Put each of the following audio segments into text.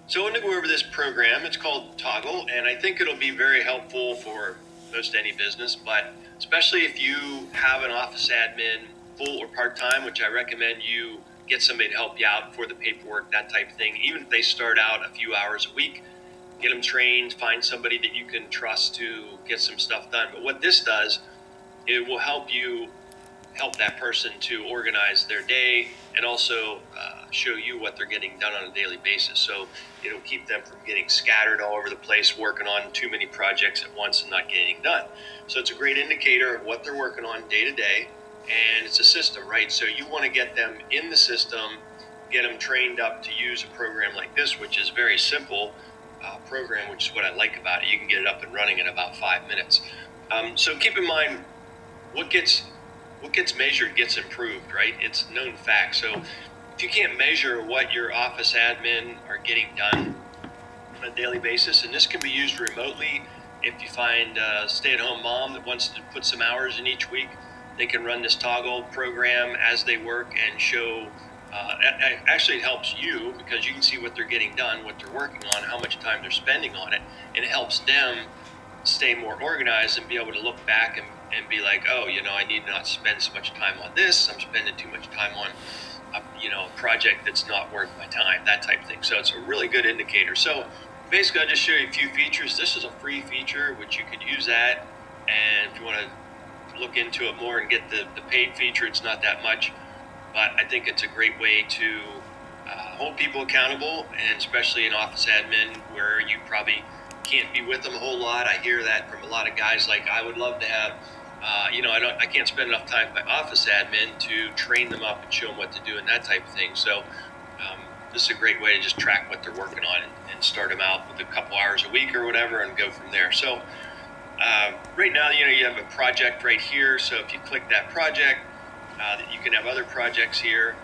So I want to go over this program. It's called Toggl, and I think it'll be very helpful for most any business, but especially if you have an office admin, full or part-time, which I recommend you get somebody to help you out for the paperwork, that type of thing. Even if they start out a few hours a week, get them trained, find somebody that you can trust to get some stuff done. But what this does, it will help that person to organize their day and also show you what they're getting done on a daily basis. So it'll keep them from getting scattered all over the place, working on too many projects at once and not getting done. So it's a great indicator of what they're working on day to day. And it's a system, right? So you want to get them in the system, get them trained up to use a program like this, which is very simple program, which is what I like about it. You can get it up and running in about 5 minutes. So keep in mind, what gets measured gets improved, right? It's known fact. So if you can't measure what your office admin are getting done on a daily basis, and this can be used remotely. If you find a stay-at-home mom that wants to put some hours in each week, they can run this Toggl program as they work and show. Actually, it helps you because you can see what they're getting done, what they're working on, how much time they're spending on it, and it helps them stay more organized and be able to look back and be like, oh, I need not spend so much time on this. I'm spending too much time on, a project that's not worth my time, that type of thing. So it's a really good indicator. So basically, I'll just show you a few features. This is a free feature, which you could use that. And if you want to look into it more and get the paid feature, it's not that much. But I think it's a great way to hold people accountable, and especially an office admin where you probably can't be with them a whole lot. I hear that from a lot of guys. Like, I would love to have, I can't spend enough time with my office admin to train them up and show them what to do and that type of thing. So this is a great way to just track what they're working on and start them out with a couple hours a week or whatever and go from there. So right now, you have a project right here. So if you click that project, you can have other projects here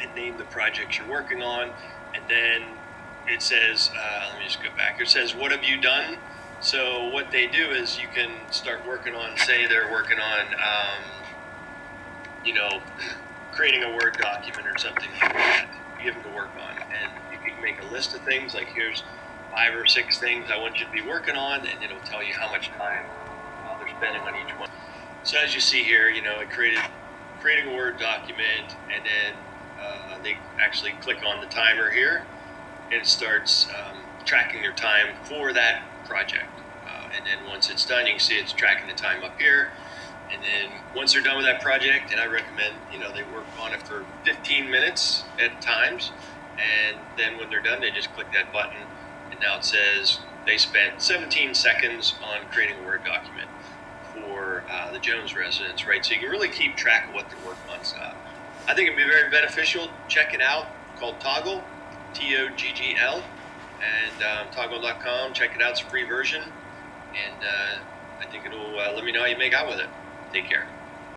and name the projects you're working on. And then it says, let me just go back. It says, what have you done? So what they do is you can start working on, say they're working on, creating a Word document or something like that. You give them to work on. And you can make a list of things, like here's 5 or 6 things I want you to be working on, and it'll tell you how much time they're spending on each one. So as you see here, it creating a Word document, and then they actually click on the timer here, and it starts tracking their time for that project. And then once it's done, you can see it's tracking the time up here. And then once they're done with that project, and I recommend, they work on it for 15 minutes at times. And then when they're done, they just click that button. And now it says they spent 17 seconds on creating a Word document for the Jones residence, right? So you can really keep track of what they're working on. So I think it'd be very beneficial. Check it out. It's called Toggl, Toggl, and toggl.com. Check it out. It's a free version, and I think it'll let me know how you make out with it. Take care.